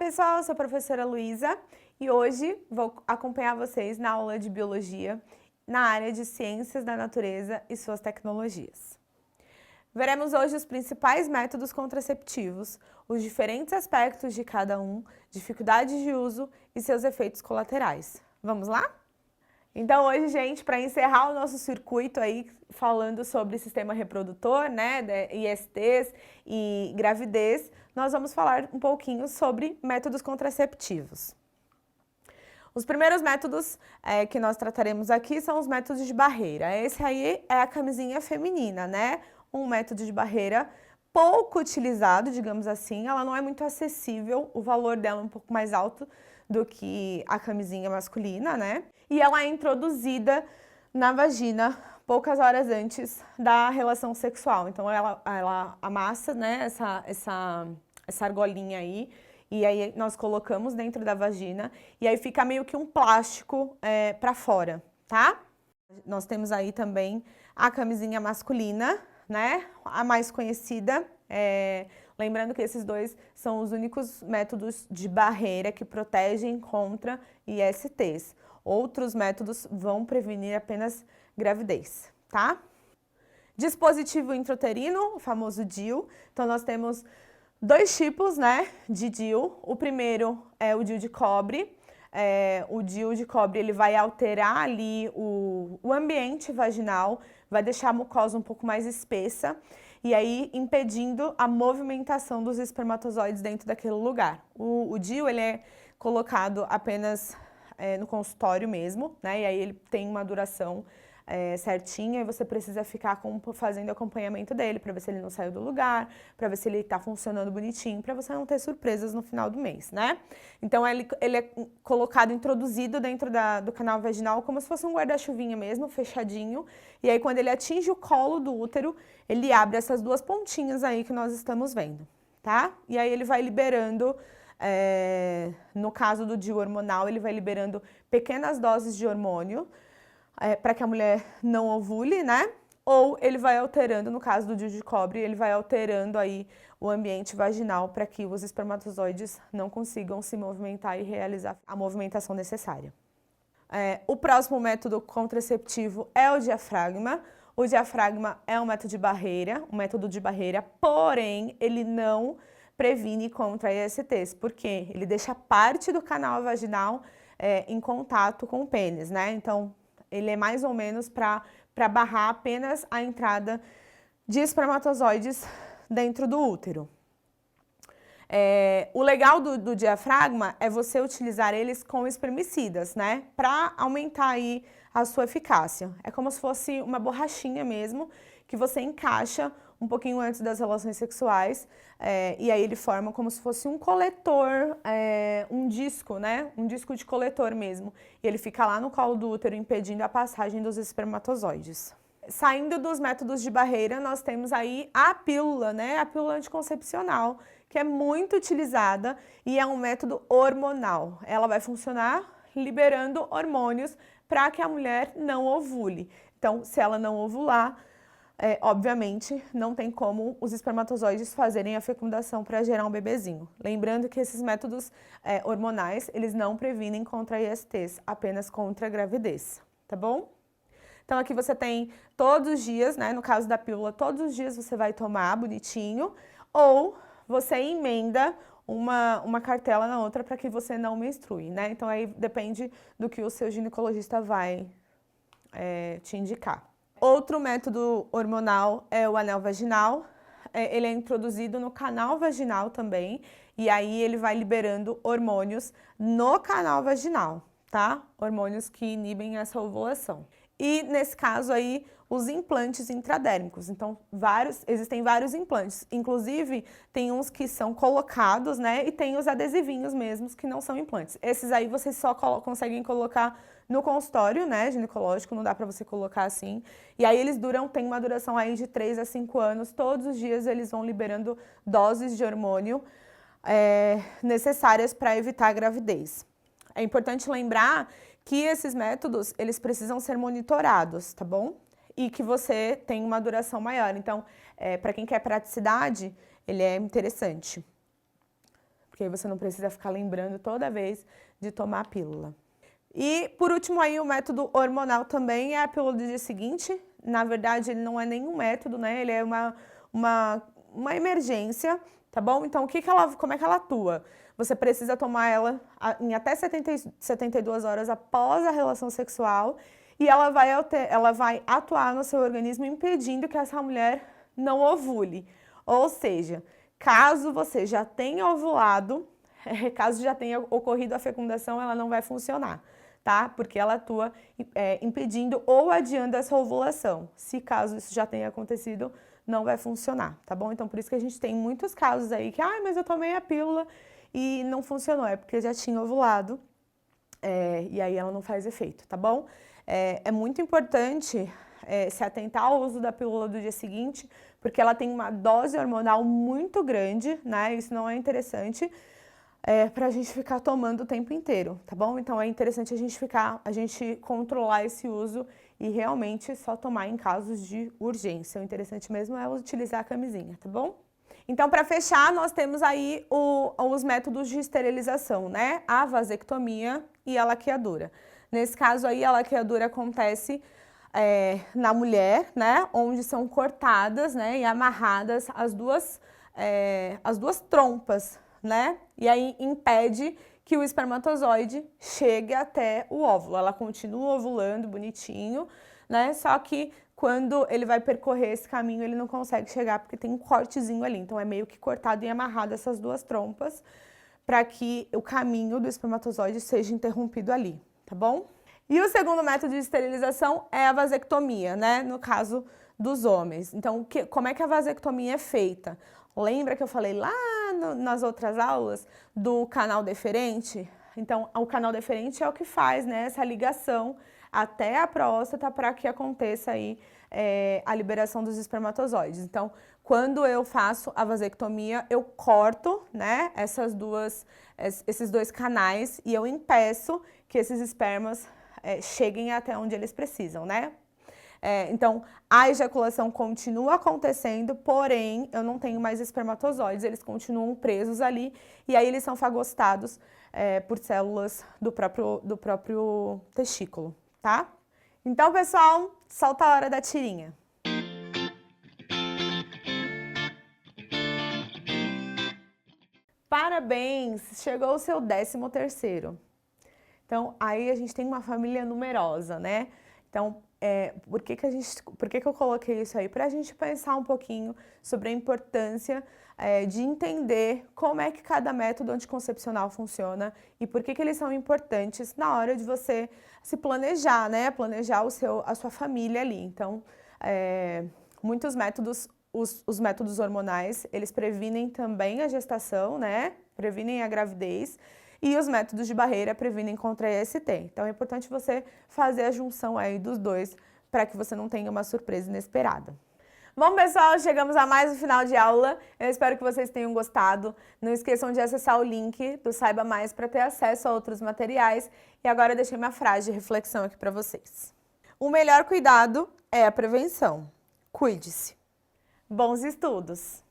pessoal, eu sou a professora Luísa e hoje vou acompanhar vocês na aula de Biologia na área de Ciências da Natureza e suas tecnologias. Veremos hoje os principais métodos contraceptivos, os diferentes aspectos de cada um, dificuldades de uso e seus efeitos colaterais. Vamos lá? Então hoje, gente, para encerrar o nosso circuito aí, falando sobre sistema reprodutor, né, ISTs e gravidez, nós vamos falar um pouquinho sobre métodos contraceptivos. Os primeiros métodos que nós trataremos aqui são os métodos de barreira. Esse aí é a camisinha feminina, né? Um método de barreira pouco utilizado, digamos assim, ela não é muito acessível, o valor dela é um pouco mais alto do que a camisinha masculina, né? E ela é introduzida na vagina poucas horas antes da relação sexual. Então ela amassa, né, essa argolinha aí, e aí nós colocamos dentro da vagina, e aí fica meio que um plástico para fora, tá? Nós temos aí também a camisinha masculina, né, a mais conhecida. Lembrando que esses dois são os únicos métodos de barreira que protegem contra ISTs. Outros métodos vão prevenir apenas gravidez, tá? Dispositivo intrauterino, o famoso DIU. Então, nós temos dois tipos, né, de DIU. O primeiro é o DIU de cobre. O DIU de cobre ele vai alterar ali o ambiente vaginal, vai deixar a mucosa um pouco mais espessa e aí impedindo a movimentação dos espermatozoides dentro daquele lugar. O DIU ele é colocado apenas no consultório mesmo, né? E aí ele tem uma duração certinha e você precisa ficar fazendo acompanhamento dele para ver se ele não saiu do lugar, para ver se ele está funcionando bonitinho, para você não ter surpresas no final do mês, né? Então ele é colocado, introduzido dentro do canal vaginal como se fosse um guarda-chuvinha mesmo, fechadinho, e aí quando ele atinge o colo do útero, ele abre essas duas pontinhas aí que nós estamos vendo, tá? E aí ele vai liberando, no caso do DIU hormonal, ele vai liberando pequenas doses de hormônio, para que a mulher não ovule, né? Ou ele vai alterando, no caso do DIU de cobre, ele vai alterando aí o ambiente vaginal para que os espermatozoides não consigam se movimentar e realizar a movimentação necessária. O próximo método contraceptivo é o diafragma. O diafragma é um método de barreira, porém ele não previne contra ISTs, porque ele deixa parte do canal vaginal em contato com o pênis, né? Então, ele é mais ou menos para barrar apenas a entrada de espermatozoides dentro do útero. O legal do diafragma é você utilizar eles com espermicidas, né? Para aumentar aí a sua eficácia. É como se fosse uma borrachinha mesmo, que você encaixa um pouquinho antes das relações sexuais, e aí ele forma como se fosse um coletor, um disco, né? Um disco de coletor mesmo. E ele fica lá no colo do útero, impedindo a passagem dos espermatozoides. Saindo dos métodos de barreira, nós temos aí a pílula, né? A pílula anticoncepcional, que é muito utilizada e é um método hormonal. Ela vai funcionar liberando hormônios para que a mulher não ovule. Então, se ela não ovular, obviamente, não tem como os espermatozoides fazerem a fecundação para gerar um bebezinho. Lembrando que esses métodos hormonais, eles não previnem contra ISTs, apenas contra a gravidez, tá bom? Então aqui você tem todos os dias, né, no caso da pílula, todos os dias você vai tomar bonitinho, ou você emenda uma cartela na outra para que você não menstrue, né? Então aí depende do que o seu ginecologista vai te indicar. Outro método hormonal é o anel vaginal. Ele é introduzido no canal vaginal também, e aí ele vai liberando hormônios no canal vaginal, tá? Hormônios que inibem essa ovulação. E nesse caso aí, os implantes intradérmicos. Então, existem vários implantes. Inclusive, tem uns que são colocados, né? E tem os adesivinhos mesmos que não são implantes. Esses aí vocês só conseguem colocar no consultório, né, ginecológico, não dá pra você colocar assim. E aí eles tem uma duração aí de 3 a 5 anos. Todos os dias eles vão liberando doses de hormônio necessárias para evitar a gravidez. É importante lembrar que esses métodos, eles precisam ser monitorados, tá bom? E que você tem uma duração maior. Então, para quem quer praticidade, ele é interessante. porque aí você não precisa ficar lembrando toda vez de tomar a pílula. E, por último, aí, o método hormonal também é a pílula do dia seguinte. Na verdade, ele não é nenhum método, né? Ele é uma emergência, tá bom? Então, como é que ela atua? Você precisa tomar ela em até 72 horas após a relação sexual e ela vai atuar no seu organismo impedindo que essa mulher não ovule. Ou seja, caso você já tenha ovulado, caso já tenha ocorrido a fecundação, ela não vai funcionar, tá? Porque ela atua impedindo ou adiando essa ovulação. Se caso isso já tenha acontecido, não vai funcionar, tá bom? Então, por isso que a gente tem muitos casos aí que, mas eu tomei a pílula e não funcionou, é porque já tinha ovulado e aí ela não faz efeito, tá bom? É muito importante se atentar ao uso da pílula do dia seguinte, porque ela tem uma dose hormonal muito grande, né? Isso não é interessante pra gente ficar tomando o tempo inteiro, tá bom? Então é interessante a gente controlar esse uso e realmente só tomar em casos de urgência. O interessante mesmo é utilizar a camisinha, tá bom? Então, para fechar, nós temos aí os métodos de esterilização, né? A vasectomia e a laqueadura. Nesse caso aí, a laqueadura acontece na mulher, né? Onde são cortadas, né? E amarradas as duas trompas, né? E aí impede que o espermatozoide chegue até o óvulo. Ela continua ovulando bonitinho, né? Só que quando ele vai percorrer esse caminho, ele não consegue chegar porque tem um cortezinho ali. Então, é meio que cortado e amarrado essas duas trompas para que o caminho do espermatozoide seja interrompido ali, tá bom? E o segundo método de esterilização é a vasectomia, né? No caso dos homens. Então, como é que a vasectomia é feita? Lembra que eu falei lá nas outras aulas do canal deferente? Então, o canal deferente é o que faz, né, essa ligação até a próstata para que aconteça aí a liberação dos espermatozoides. Então, quando eu faço a vasectomia, eu corto, né, esses dois canais e eu impeço que esses espermas cheguem até onde eles precisam, né? Então, a ejaculação continua acontecendo, porém, eu não tenho mais espermatozoides, eles continuam presos ali e aí eles são fagostados por células do próprio testículo, tá? Então, pessoal, solta a hora da tirinha. Parabéns! Chegou o seu 13º. Então, aí a gente tem uma família numerosa, né? Então, por que eu coloquei isso aí? Para a gente pensar um pouquinho sobre a importância de entender como é que cada método anticoncepcional funciona e por que eles são importantes na hora de você se planejar, né? Planejar a sua família ali. Então, muitos métodos, os métodos hormonais, eles previnem também a gestação, né? Previnem a gravidez. E os métodos de barreira previnem contra a IST. Então, é importante você fazer a junção aí dos dois para que você não tenha uma surpresa inesperada. Bom, pessoal, chegamos a mais um final de aula. Eu espero que vocês tenham gostado. Não esqueçam de acessar o link do Saiba Mais para ter acesso a outros materiais. E agora eu deixei uma frase de reflexão aqui para vocês. O melhor cuidado é a prevenção. Cuide-se. Bons estudos!